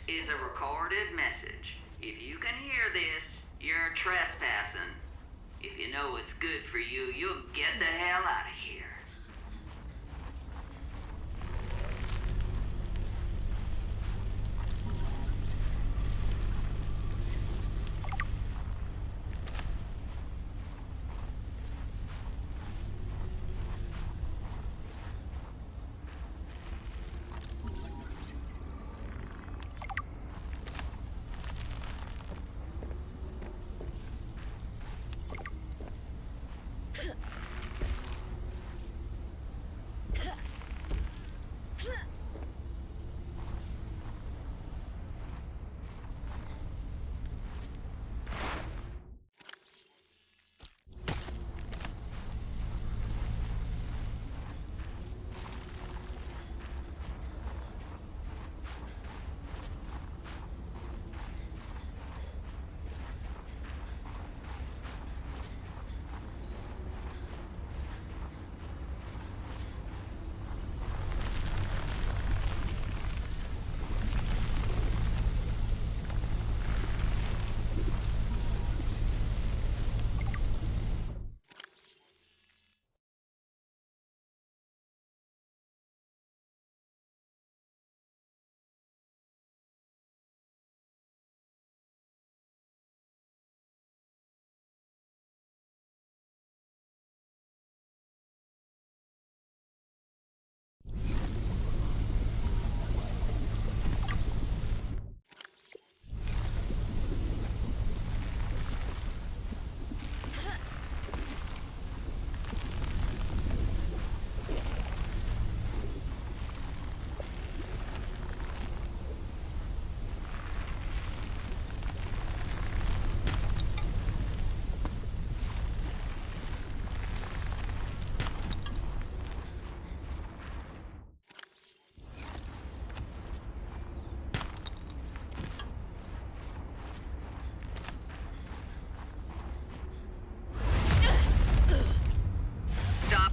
Is a recorded message. If you can hear this, you're trespassing. If you know what's good for you, you'll get the hell out of here.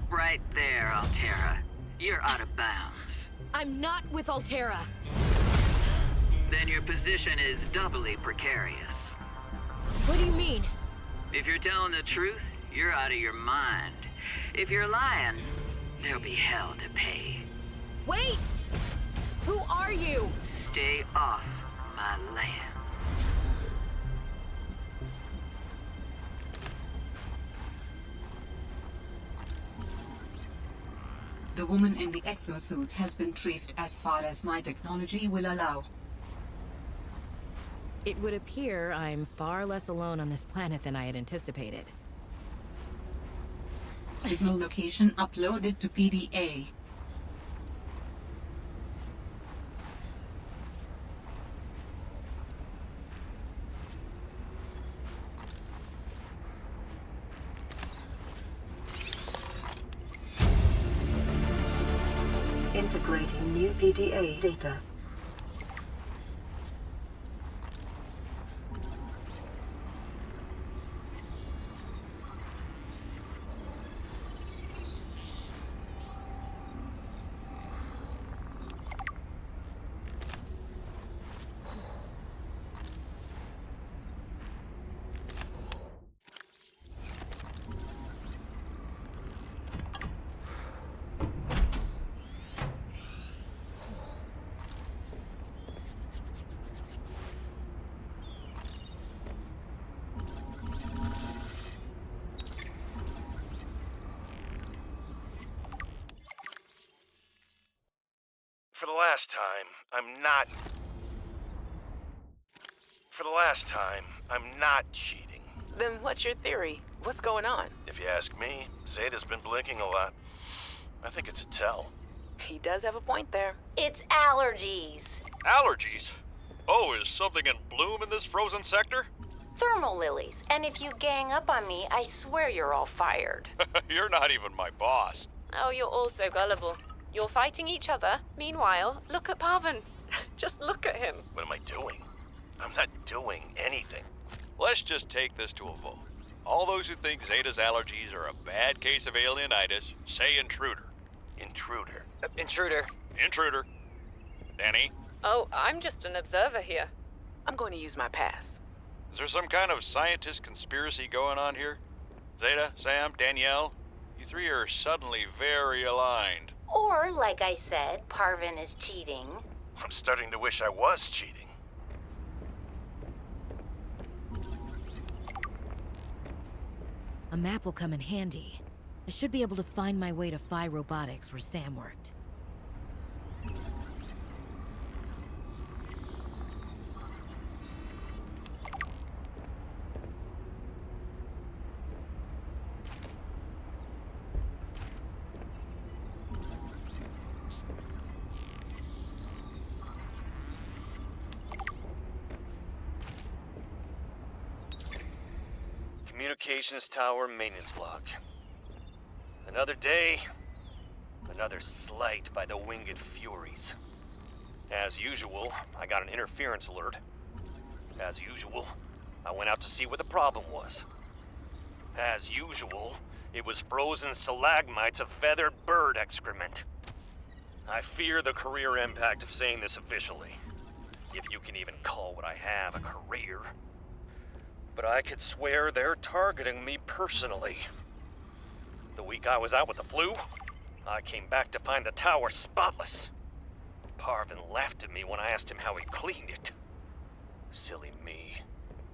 Right there, Altera. You're out of bounds. I'm not with Altera. Then your position is doubly precarious. What do you mean? If you're telling the truth, you're out of your mind. If you're lying, there'll be hell to pay. Wait! Who are you? Stay off my land. The woman in the exosuit has been traced as far as my technology will allow. It would appear I'm far less alone on this planet than I had anticipated. Signal location uploaded to PDA. Integrating new PDA data. For the last time, I'm not... For the last time, I'm not cheating. Then what's your theory? What's going on? If you ask me, Zeta's been blinking a lot. I think it's a tell. He does have a point there. It's allergies. Allergies? Oh, is something in bloom in this frozen sector? Thermal lilies. And if you gang up on me, I swear you're all fired. You're not even my boss. Oh, you're all so gullible. You're fighting each other. Meanwhile, look at Parvin. Just look at him. What am I doing? I'm not doing anything. Let's just take this to a vote. All those who think Zeta's allergies are a bad case of alienitis, say intruder. Intruder. Intruder. Intruder. Danny, Oh, I'm just an observer here. I'm going to use my pass. is there some kind of scientist conspiracy going on here? Zeta, Sam, Danielle, you three are suddenly very aligned. Or, like I said, Parvin is cheating. I'm starting to wish I was cheating. A map will come in handy. I should be able to find my way to Phi Robotics where Sam worked. Communications tower maintenance log. Another day, another slight by the winged furies. As usual, I got an interference alert. As usual, I went out to see what the problem was. As usual, it was frozen stalagmites of feathered bird excrement. I fear the career impact of saying this officially, if you can even call what I have a career. But I could swear they're targeting me personally. The week I was out with the flu, I came back to find the tower spotless. Parvin laughed at me when I asked him how he cleaned it. Silly me.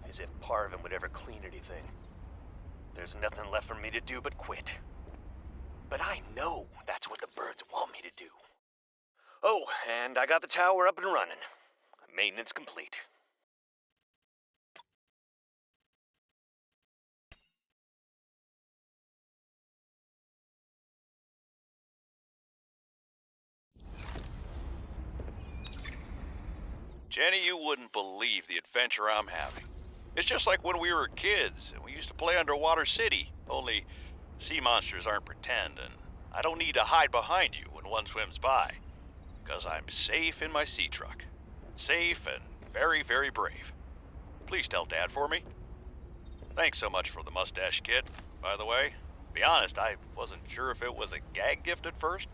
As if Parvin would ever clean anything. There's nothing left for me to do but quit. But I know that's what the birds want me to do. Oh, and I got the tower up and running. Maintenance complete. Jenny, you wouldn't believe the adventure I'm having. It's just like when we were kids and we used to play Underwater City, only sea monsters aren't pretend, and I don't need to hide behind you when one swims by, because I'm safe in my sea truck. Safe and very, very brave. Please tell Dad for me. Thanks so much for the mustache kit, by the way. To be honest, I wasn't sure if it was a gag gift at first.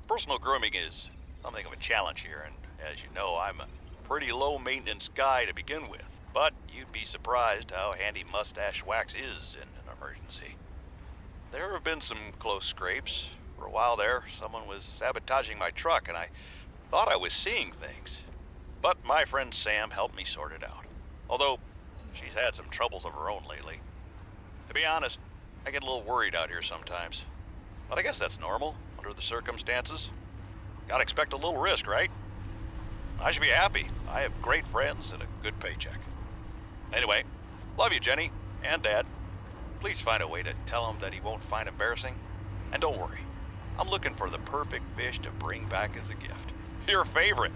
Personal grooming is something of a challenge here, and as you know, I'm a pretty low maintenance guy to begin with, but you'd be surprised how handy mustache wax is in an emergency. There have been some close scrapes. For a while there, someone was sabotaging my truck and I thought I was seeing things. But my friend Sam helped me sort it out. Although, she's had some troubles of her own lately. To be honest, I get a little worried out here sometimes. But I guess that's normal, under the circumstances. Gotta expect a little risk, right? I should be happy. I have great friends and a good paycheck. Anyway, love you, Jenny, and Dad. Please find a way to tell him that he won't find embarrassing. And don't worry, I'm looking for the perfect fish to bring back as a gift. Your favorite.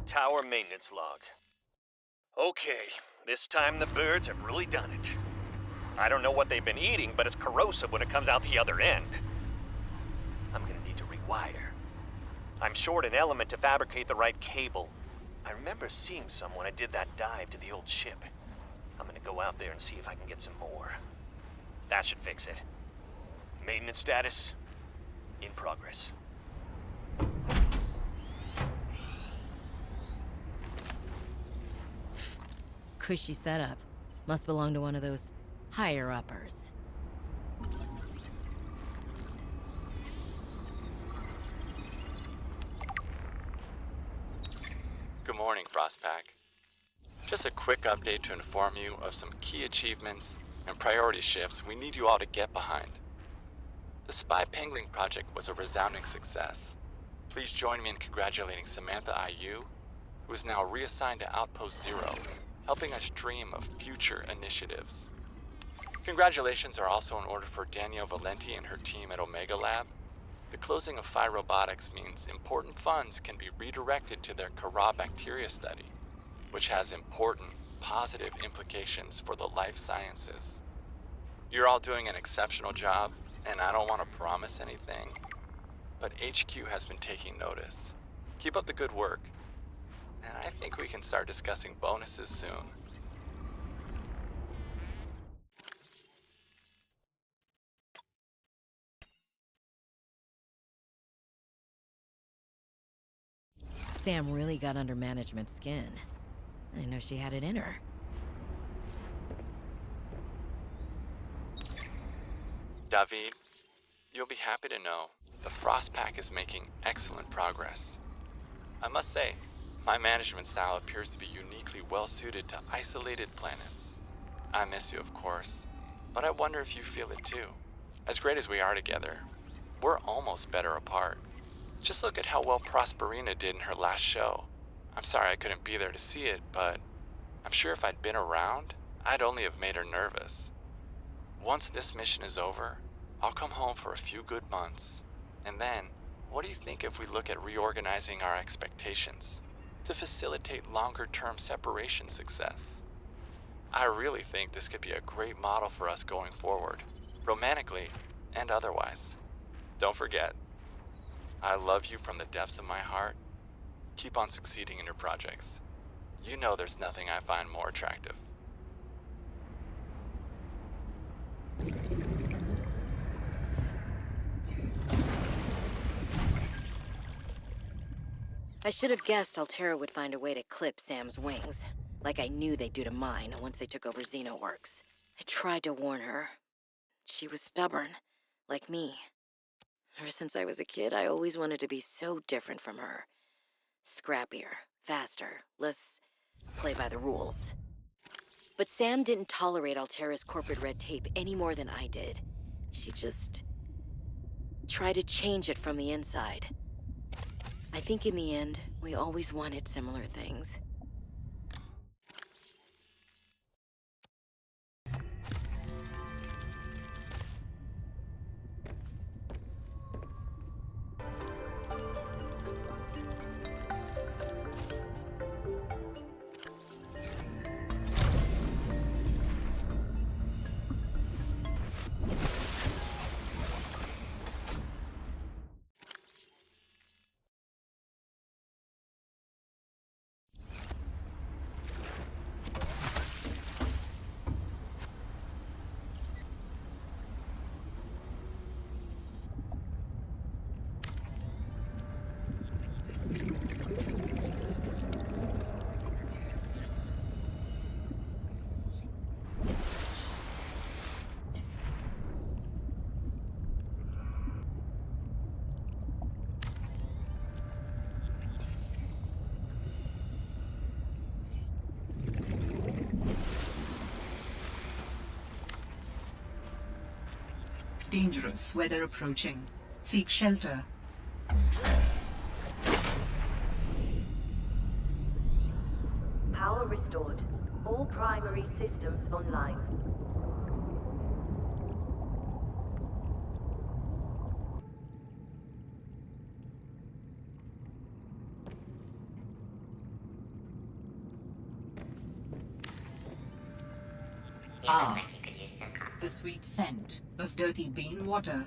Tower maintenance log. Okay, this time the birds have really done it. I don't know what they've been eating, but it's corrosive when it comes out the other end. I'm gonna need to rewire. I'm short an element to fabricate the right cable. I remember seeing some when I did that dive to the old ship. I'm gonna go out there and see if I can get some more. That should fix it. Maintenance status, in progress. Cushy setup. Must belong to one of those higher-uppers. Good morning, Frostpack. Just a quick update to inform you of some key achievements and priority shifts we need you all to get behind. The Spy Pangling project was a resounding success. Please join me in congratulating Samantha IU, who is now reassigned to Outpost Zero, helping us dream of future initiatives. Congratulations are also in order for Danielle Valenti and her team at Omega Lab. The closing of Phi Robotics means important funds can be redirected to their Kara bacteria study, which has important, positive implications for the life sciences. You're all doing an exceptional job, and I don't want to promise anything, but HQ has been taking notice. Keep up the good work, and I think we can start discussing bonuses soon. Sam really got under management's skin. I didn't know she had it in her. David, you'll be happy to know the Frostpack is making excellent progress. I must say, my management style appears to be uniquely well-suited to isolated planets. I miss you, of course, but I wonder if you feel it too. As great as we are together, we're almost better apart. Just look at how well Prosperina did in her last show. I'm sorry I couldn't be there to see it, but I'm sure if I'd been around, I'd only have made her nervous. Once this mission is over, I'll come home for a few good months. And then, what do you think if we look at reorganizing our expectations to facilitate longer-term separation success? I really think this could be a great model for us going forward, romantically and otherwise. Don't forget, I love you from the depths of my heart. Keep on succeeding in your projects. You know there's nothing I find more attractive. I should have guessed Altera would find a way to clip Sam's wings, like I knew they'd do to mine once they took over Xenoworks. I tried to warn her. She was stubborn, like me. Ever since I was a kid, I always wanted to be so different from her. Scrappier, faster, less play by the rules. But Sam didn't tolerate Altera's corporate red tape any more than I did. She just tried to change it from the inside. I think in the end, we always wanted similar things. Dangerous weather approaching. Seek shelter. Power restored. All primary systems online. Ah, the sweet scent of dirty bean water.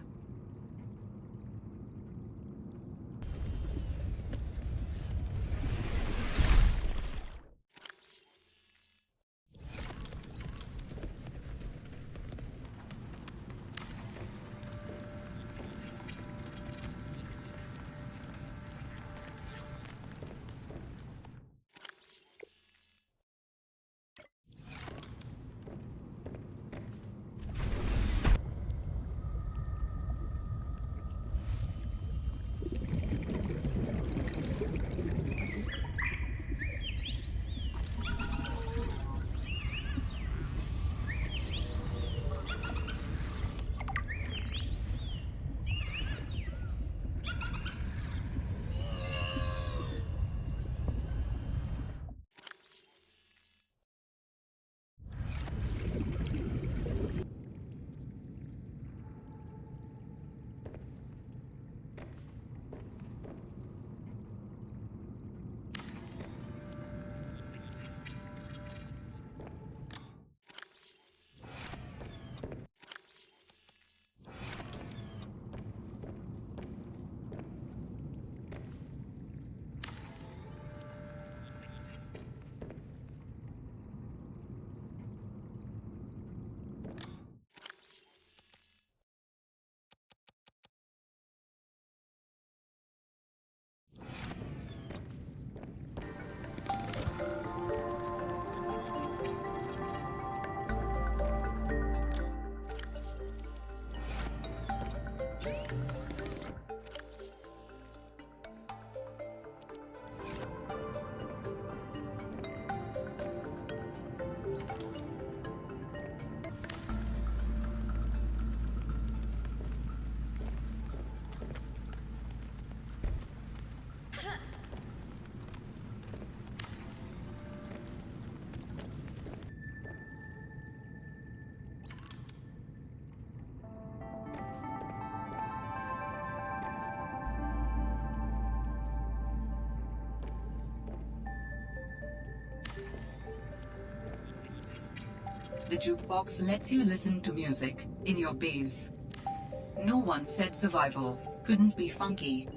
The jukebox lets you listen to music in your base. No one said survival couldn't be funky.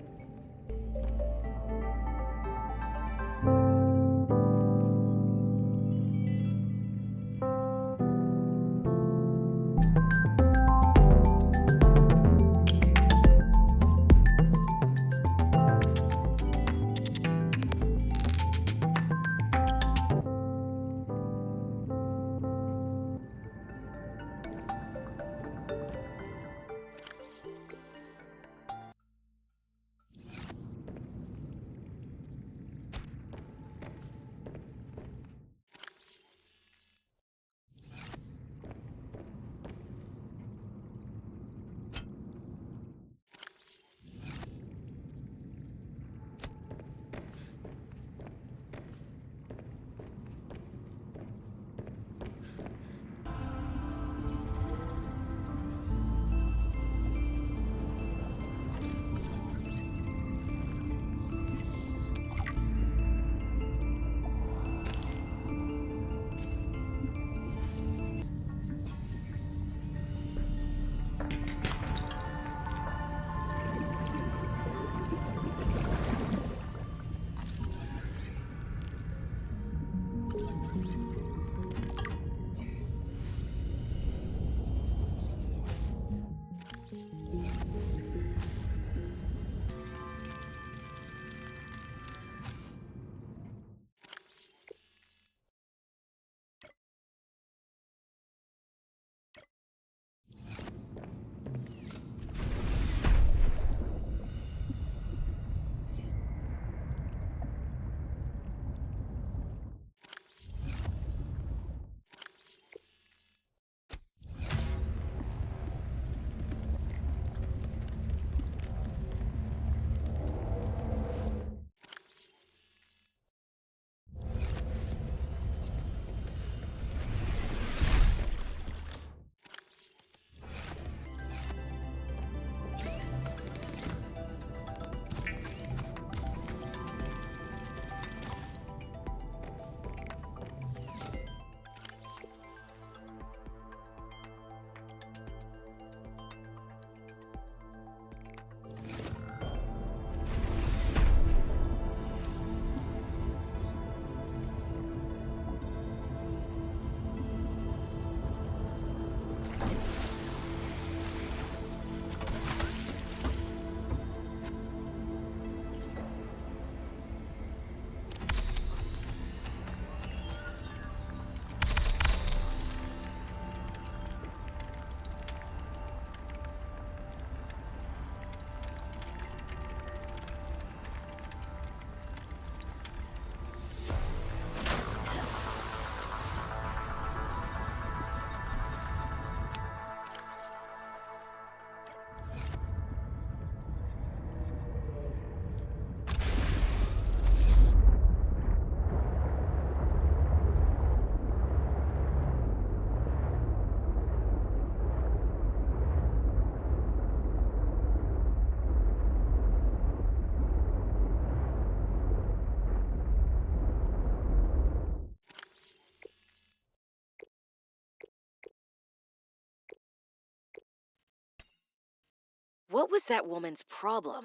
What was that woman's problem?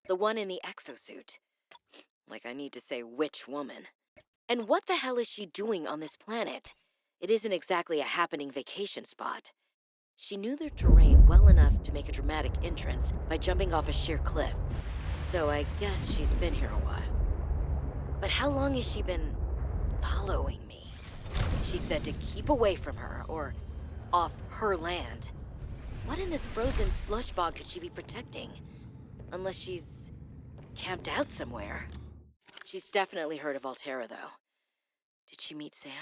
The one in the exosuit. Like I need to say which woman. And what the hell is she doing on this planet? It isn't exactly a happening vacation spot. She knew their terrain well enough to make a dramatic entrance by jumping off a sheer cliff. So I guess she's been here a while. But how long has she been following me? She said to keep away from her, or off her land. What in this frozen slush bog could she be protecting? Unless she's camped out somewhere. She's definitely heard of Altera, though. Did she meet Sam?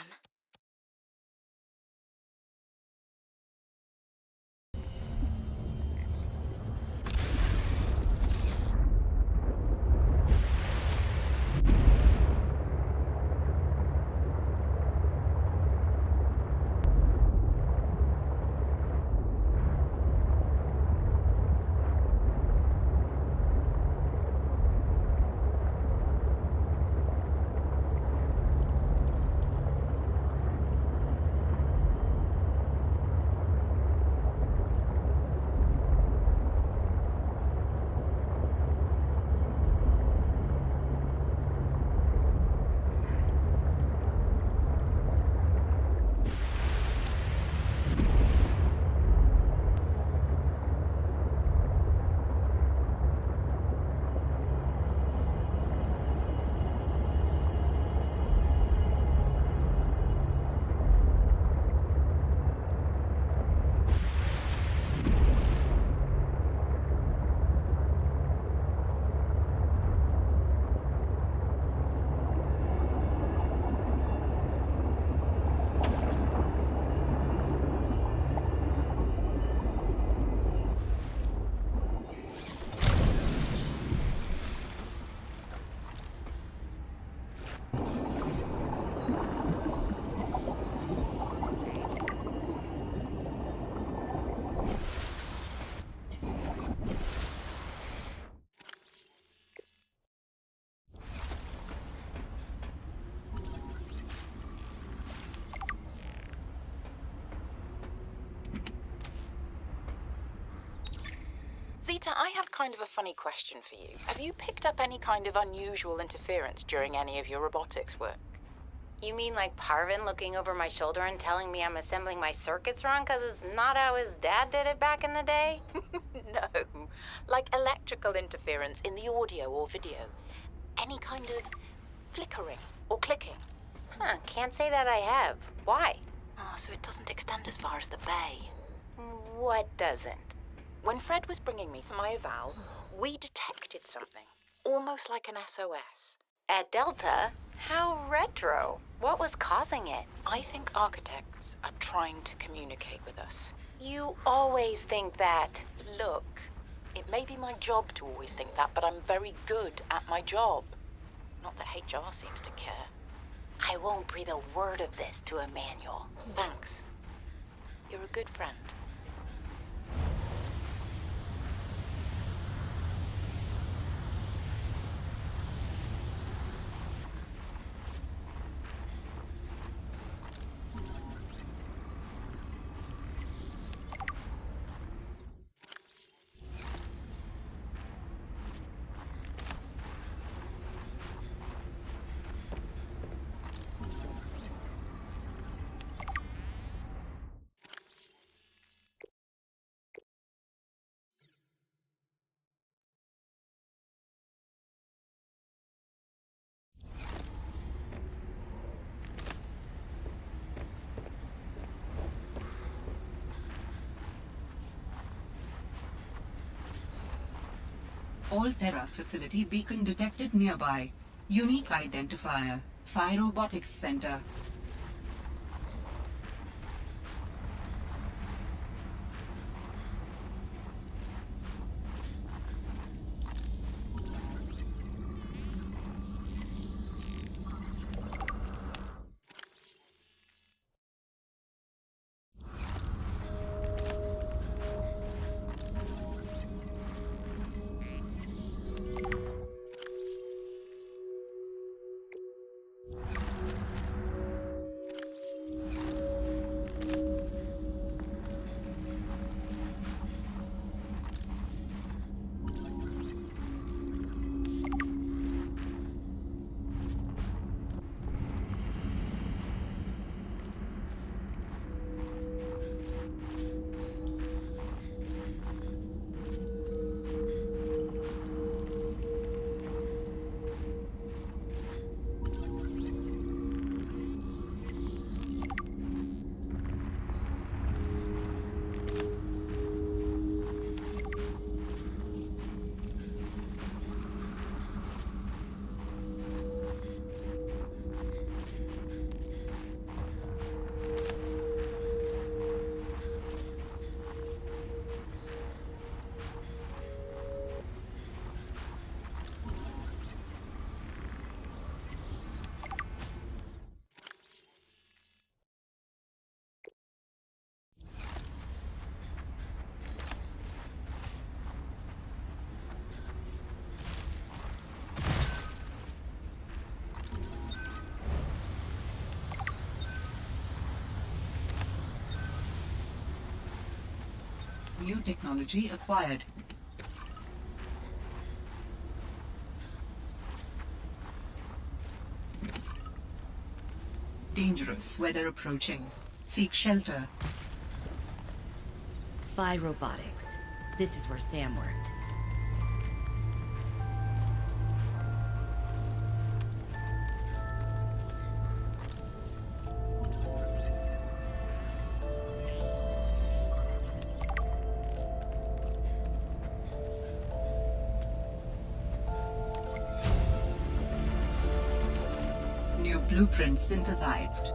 Zeta, I have kind of a funny question for you. Have you picked up any kind of unusual interference during any of your robotics work? You mean like Parvin looking over my shoulder and telling me I'm assembling my circuits wrong because it's not how his dad did it back in the day? No. Like electrical interference in the audio or video. Any kind of flickering or clicking. Huh, can't say that I have. Why? Oh, so it doesn't extend as far as the bay. What doesn't? When Fred was bringing me to my eval, we detected something. Almost like an SOS. At Delta? How retro. What was causing it? I think architects are trying to communicate with us. You always think that. Look, it may be my job to always think that, but I'm very good at my job. Not that HR seems to care. I won't breathe a word of this to Emmanuel. Thanks. You're a good friend. Altera facility beacon detected nearby. Unique identifier. Phi Robotics Center. New technology acquired. Dangerous weather approaching. Seek shelter. Phi Robotics. This is where Sam worked. New blueprint synthesized.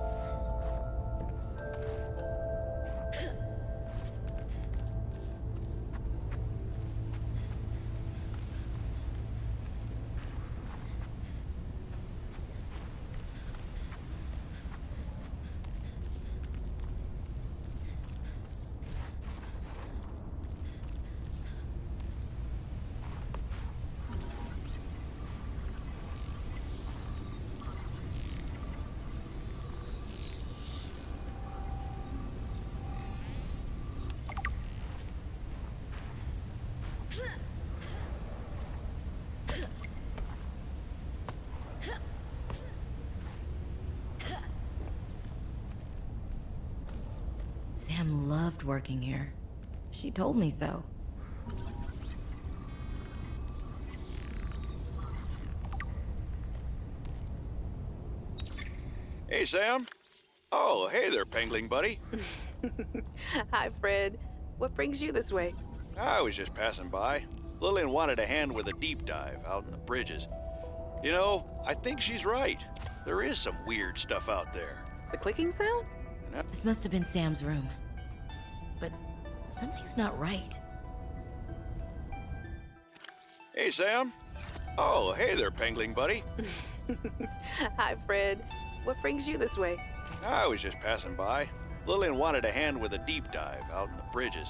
Sam loved working here. She told me so. Hey, Sam. Oh, hey there, Pengling buddy. Hi, Fred. What brings you this way? I was just passing by. Lillian wanted a hand with a deep dive out in the bridges. You know, I think she's right. There is some weird stuff out there. The clicking sound? This must have been Sam's room. But something's not right. Hey, Sam. Oh, hey there, Pengling buddy. Hi, Fred. What brings you this way? I was just passing by. Lillian wanted a hand with a deep dive out in the bridges.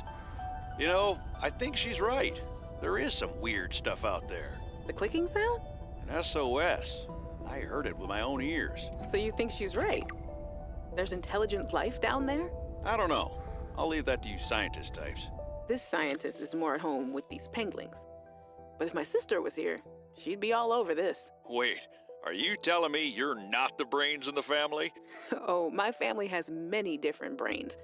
You know, I think she's right. There is some weird stuff out there. The clicking sound? An SOS. I heard it with my own ears. So you think she's right? There's intelligent life down there? I don't know. I'll leave that to you scientist types. This scientist is more at home with these penglings. But if my sister was here, she'd be all over this. Wait, are you telling me you're not the brains in the family? Oh, my family has many different brains.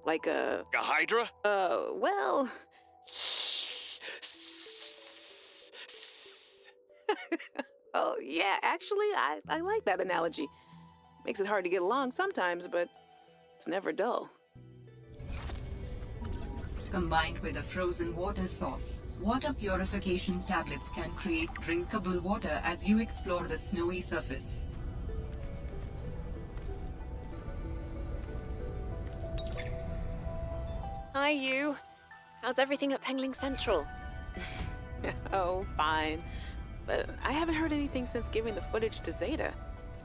Like A Hydra? Well... Oh, yeah, actually, I like that analogy. Makes it hard to get along sometimes, but it's never dull. Combined with a frozen water source, water purification tablets can create drinkable water as you explore the snowy surface. Hi, you. How's everything at Pengling Central? Oh, fine. But I haven't heard anything since giving the footage to Zeta.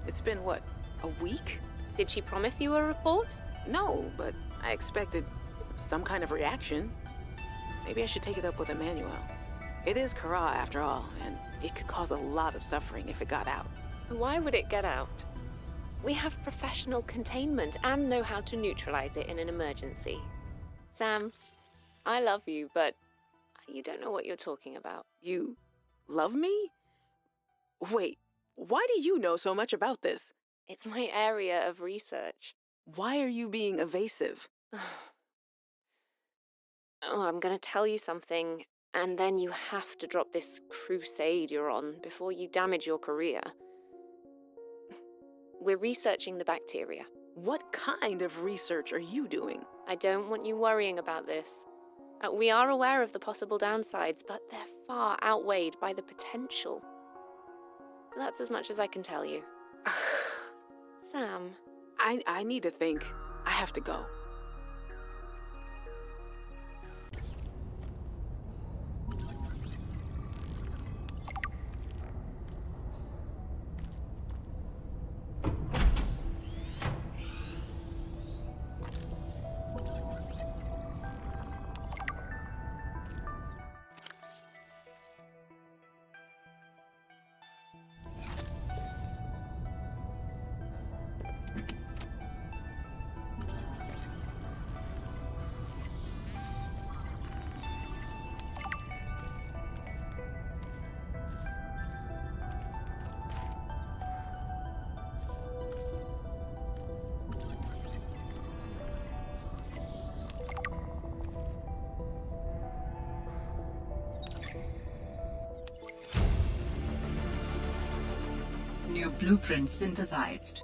It's been, what, a week? Did she promise you a report? No, but I expected some kind of reaction. Maybe I should take it up with Emmanuel. It is Kara, after all, and it could cause a lot of suffering if it got out. Why would it get out? We have professional containment and know how to neutralize it in an emergency. Sam, I love you, but you don't know what you're talking about. You love me? Wait, why do you know so much about this? It's my area of research. Why are you being evasive? Oh, I'm gonna tell you something, and then you have to drop this crusade you're on before you damage your career. We're researching the bacteria. What kind of research are you doing? I don't want you worrying about this. We are aware of the possible downsides, but they're far outweighed by the potential. That's as much as I can tell you. Sam. I need to think. I have to go. Your blueprint synthesized.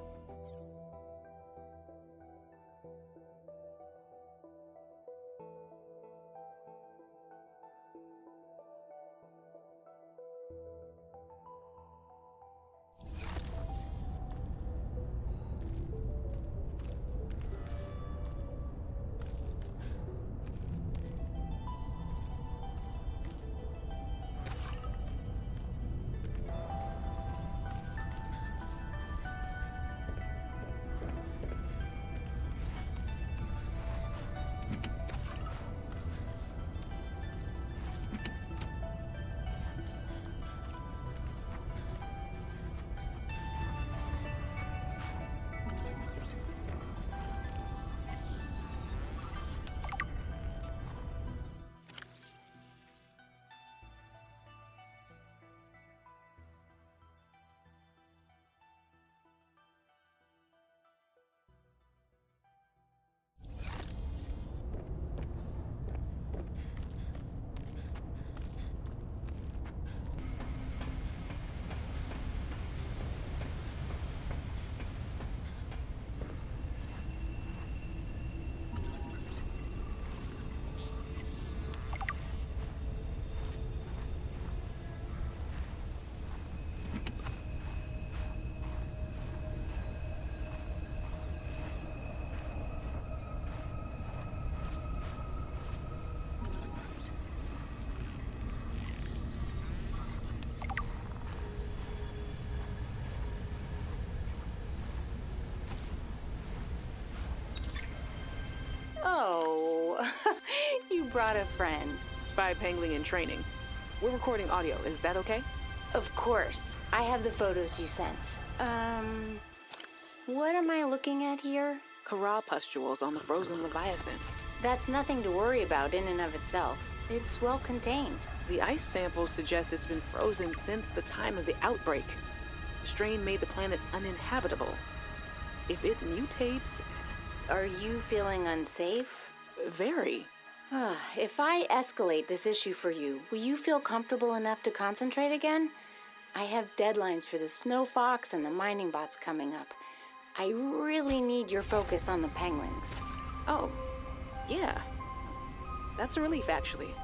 Oh, you brought a friend. Spy Pangling in training. We're recording audio. Is that okay? Of course. I have the photos you sent. What am I looking at here? Kara pustules on the frozen Leviathan. That's nothing to worry about in and of itself. It's well contained. The ice samples suggest it's been frozen since the time of the outbreak. The strain made the planet uninhabitable. If it mutates... Are you feeling unsafe? Very. If I escalate this issue for you, will you feel comfortable enough to concentrate again? I have deadlines for the Snow Fox and the mining bots coming up. I really need your focus on the penguins. Oh, yeah. That's a relief, actually.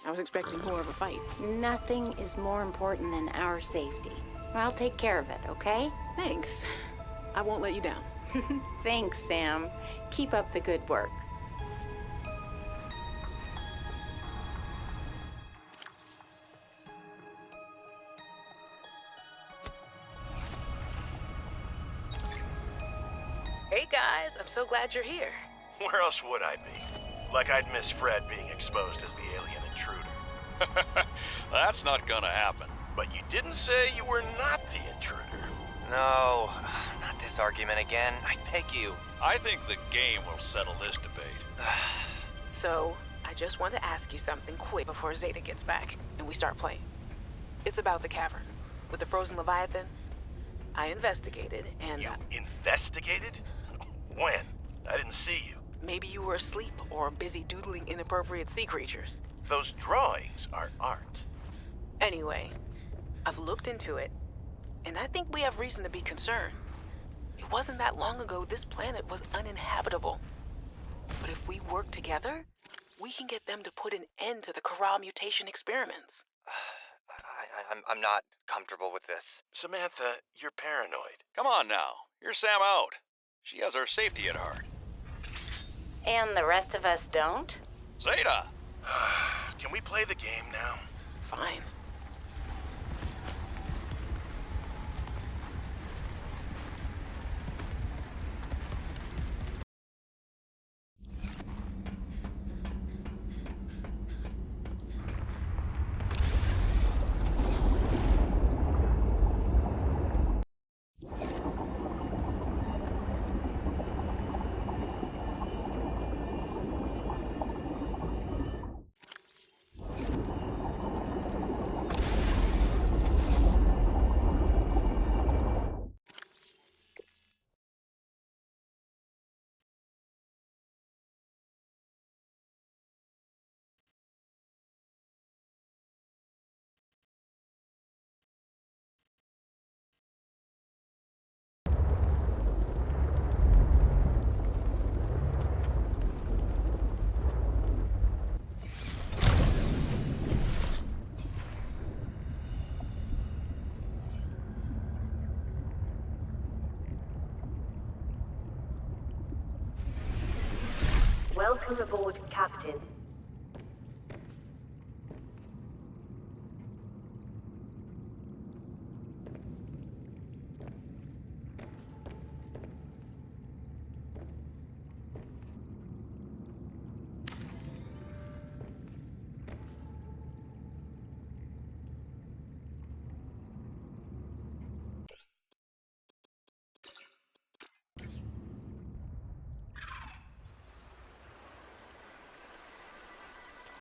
I was expecting more of a fight. Nothing is more important than our safety. I'll take care of it, okay? Thanks. I won't let you down. Thanks, Sam. Keep up the good work. Hey guys, I'm so glad you're here. Where else would I be? Like I'd miss Fred being exposed as the alien intruder. That's not gonna happen. But you didn't say you were not the intruder. No, not this argument again. I beg you. I think the game will settle this debate. So, I just want to ask you something quick before Zeta gets back and we start playing. It's about the cavern with the frozen Leviathan. I investigated and... You investigated? When? I didn't see you. Maybe you were asleep or busy doodling inappropriate sea creatures. Those drawings are art. Anyway, I've looked into it, and I think we have reason to be concerned. It wasn't that long ago this planet was uninhabitable. But if we work together, we can get them to put an end to the Kara mutation experiments. I'm not comfortable with this. Samantha, you're paranoid. Come on now. You're Sam out. She has our safety at heart. And the rest of us don't? Zeta! Can we play the game now? Fine. Welcome aboard, Captain.